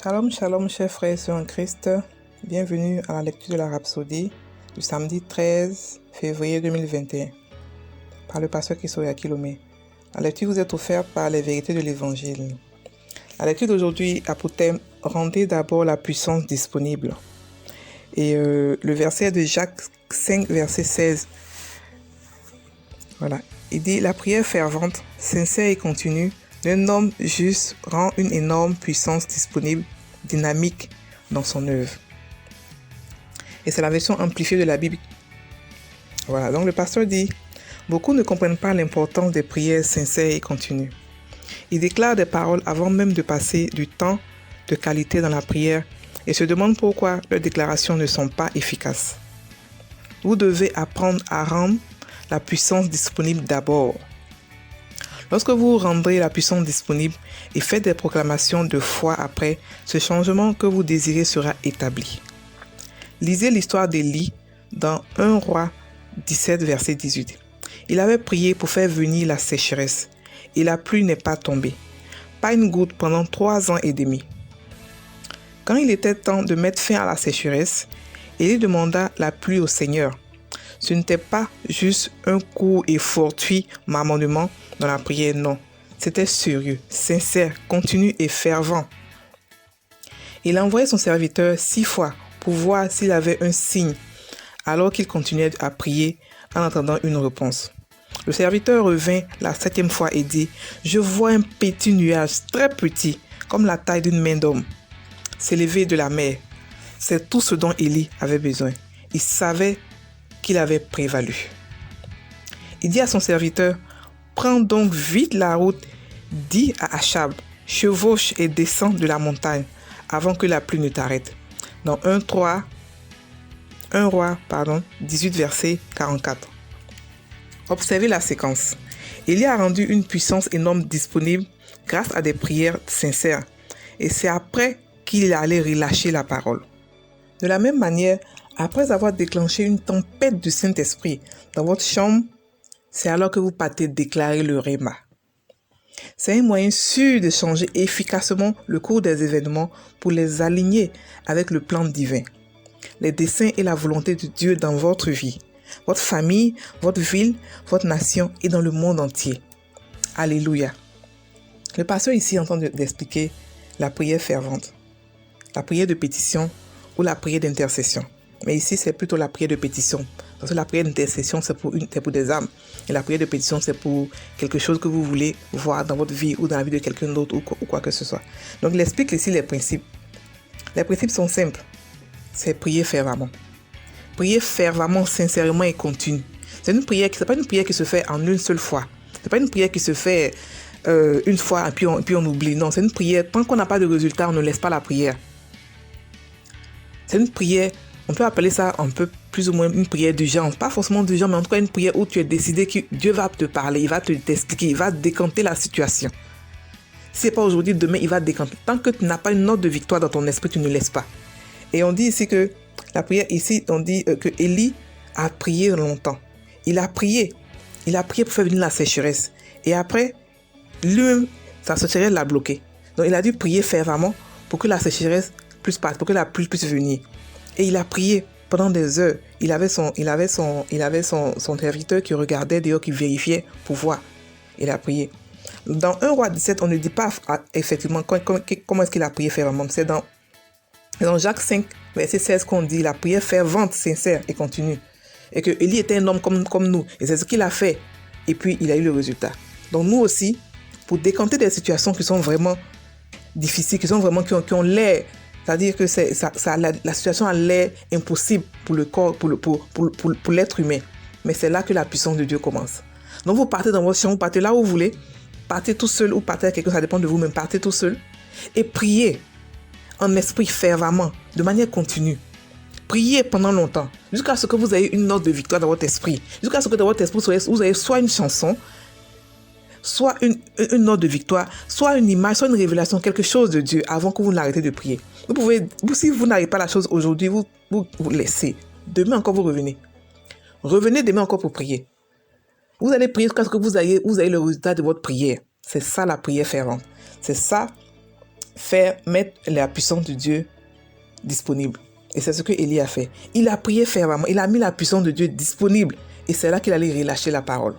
Shalom, shalom, chers frères et sœurs en Christ. Bienvenue à la lecture de la Rhapsodie du samedi 13 février 2021 par le pasteur Kisoya Lomé. La lecture vous est offerte par les vérités de l'Évangile. La lecture d'aujourd'hui a pour thème « Rendez d'abord la puissance disponible ». Et le verset de Jacques 5, verset 16. Voilà. Il dit « La prière fervente, sincère et continue d'un homme juste rend une énorme puissance disponible, dynamique dans son œuvre. » Et c'est la version amplifiée de la Bible. Voilà, donc le pasteur dit « Beaucoup ne comprennent pas l'importance des prières sincères et continues. Ils déclarent des paroles avant même de passer du temps de qualité dans la prière et se demandent pourquoi leurs déclarations ne sont pas efficaces. Vous devez apprendre à rendre la puissance disponible d'abord. Lorsque vous rendrez la puissance disponible et faites des proclamations de foi après, ce changement que vous désirez sera établi. Lisez l'histoire d'Élie dans 1 Roi 17, verset 18. Il avait prié pour faire venir la sécheresse et la pluie n'est pas tombée. Pas une goutte pendant 3 ans et demi. Quand il était temps de mettre fin à la sécheresse, Élie demanda la pluie au Seigneur. Ce n'était pas juste un court et fortuit marmonnement dans la prière, non. C'était sérieux, sincère, continu et fervent. Il a envoyé son serviteur 6 fois pour voir s'il avait un signe, alors qu'il continuait à prier en attendant une réponse. Le serviteur revint la 7e fois et dit « Je vois un petit nuage très petit, comme la taille d'une main d'homme, s'élever de la mer. » C'est tout ce dont Élie avait besoin. Il savait qu'il avait prévalu. Il dit à son serviteur « Prends donc vite la route, dis à Achab, chevauche et descends de la montagne avant que la pluie ne t'arrête. » Dans 1 Roi 18, verset 44. Observez la séquence. Élie a rendu une puissance énorme disponible grâce à des prières sincères. Et c'est après qu'il allait relâcher la parole. De la même manière, après avoir déclenché une tempête du Saint-Esprit dans votre chambre, c'est alors que vous partez déclarer le Réma. C'est un moyen sûr de changer efficacement le cours des événements pour les aligner avec le plan divin, les desseins et la volonté de Dieu dans votre vie, votre famille, votre ville, votre nation et dans le monde entier. Alléluia. Le pasteur ici est en train d'expliquer la prière fervente, la prière de pétition ou la prière d'intercession. Mais ici, c'est plutôt la prière de pétition. Parce que la prière d'intercession, c'est pour des âmes. Et la prière de pétition, c'est pour quelque chose que vous voulez voir dans votre vie ou dans la vie de quelqu'un d'autre ou quoi que ce soit. Donc, il explique ici les principes. Les principes sont simples. C'est prier fervemment. Prier fervemment, sincèrement et continu. C'est pas une prière qui se fait en une seule fois. C'est pas une prière qui se fait une fois et puis on oublie. Non, c'est une prière. Tant qu'on n'a pas de résultat, on ne laisse pas la prière. C'est une prière, on peut appeler ça un peu plus ou moins une prière d'urgence. Pas forcément d'urgence, mais en tout cas une prière où tu es décidé que Dieu va te parler, il va t'expliquer, il va décanter la situation. Si ce n'est pas aujourd'hui, demain, il va décanter. Tant que tu n'as pas une note de victoire dans ton esprit, tu ne laisses pas. Et on dit ici que la prière, ici, on dit que Élie a prié longtemps. Il a prié pour faire venir la sécheresse. Et après, lui-même, sa sécheresse l'a bloqué. Donc il a dû prier fervemment pour que la sécheresse puisse passer, pour que la pluie puisse venir. Et il a prié pendant des heures. Il avait son serviteur qui regardait dehors, qui vérifiait pour voir. Il a prié. Dans 1 Roi 17, on ne dit pas effectivement comment est-ce qu'il a prié fervemment. C'est dans Jacques 5, verset 16 qu'on dit la prière fervente, sincère et continue. Et que Élie était un homme comme nous. Et c'est ce qu'il a fait. Et puis, il a eu le résultat. Donc, nous aussi, pour décanter des situations qui sont vraiment difficiles, qui ont l'air, c'est-à-dire que la situation a l'air impossible pour le corps, pour l'être humain. Mais c'est là que la puissance de Dieu commence. Donc, vous partez dans votre chambre, vous partez là où vous voulez. Partez tout seul ou partez avec quelqu'un, ça dépend de vous-même. Partez tout seul et priez en esprit fervemment, de manière continue. Priez pendant longtemps, jusqu'à ce que vous ayez une note de victoire dans votre esprit. Jusqu'à ce que dans votre esprit, vous ayez soit une chanson, soit une note de victoire, soit une image, soit une révélation, quelque chose de Dieu avant que vous n'arrêtez de prier. Si vous n'arrivez pas la chose aujourd'hui, vous laissez. Demain encore, vous revenez. Revenez demain encore pour prier. Vous allez prier jusqu'à ce que vous ayez le résultat de votre prière. C'est ça la prière fervente. C'est ça faire mettre la puissance de Dieu disponible. Et c'est ce que Élie a fait. Il a prié fervemment, il a mis la puissance de Dieu disponible. Et c'est là qu'il allait relâcher la parole.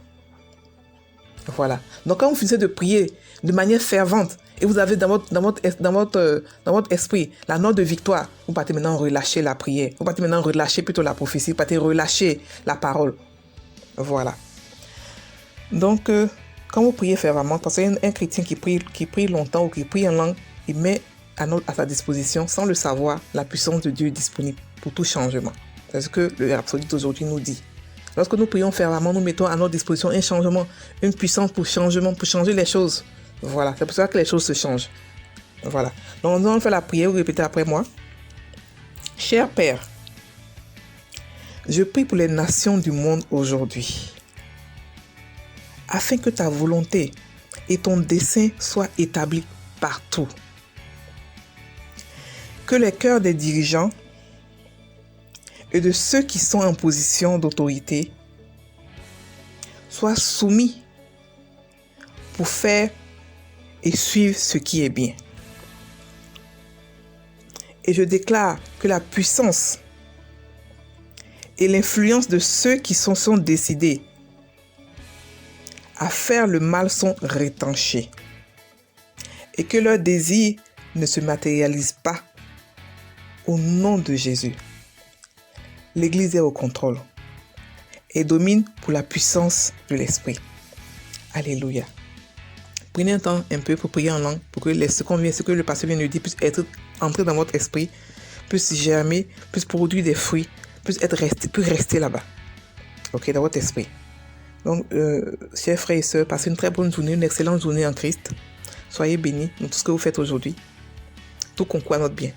Voilà. Donc quand vous finissez de prier de manière fervente, et vous avez dans votre esprit la note de victoire, vous partez maintenant relâcher la prière. Vous partez maintenant relâcher plutôt la prophétie. Vous partez relâcher la parole. Voilà. Donc, quand vous priez fervemment, parce qu'un chrétien qui prie longtemps ou qui prie en langue, il met à sa disposition, sans le savoir, la puissance de Dieu disponible pour tout changement. C'est ce que le Rhapsodie d'aujourd'hui nous dit. Lorsque nous prions fervemment, nous mettons à notre disposition un changement, une puissance pour changer les choses. Voilà, c'est pour ça que les choses se changent. Voilà. Donc, nous allons faire la prière, vous répétez après moi. Cher Père, je prie pour les nations du monde aujourd'hui, afin que ta volonté et ton dessein soient établis partout. Que les cœurs des dirigeants et de ceux qui sont en position d'autorité soient soumis pour faire et suivre ce qui est bien. Et je déclare que la puissance et l'influence de ceux qui sont décidés à faire le mal sont rétanchés et que leurs désirs ne se matérialisent pas au nom de Jésus. L'Église est au contrôle et domine pour la puissance de l'Esprit. Alléluia. Prenez un temps un peu pour prier en langue, pour que ce que le pasteur vient de dire puisse être entré dans votre esprit, puisse germer, puisse produire des fruits, puisse rester là-bas. Ok, dans votre esprit. Donc, chers frères et sœurs, passez une très bonne journée, une excellente journée en Christ. Soyez bénis dans tout ce que vous faites aujourd'hui. Tout concourt à notre bien.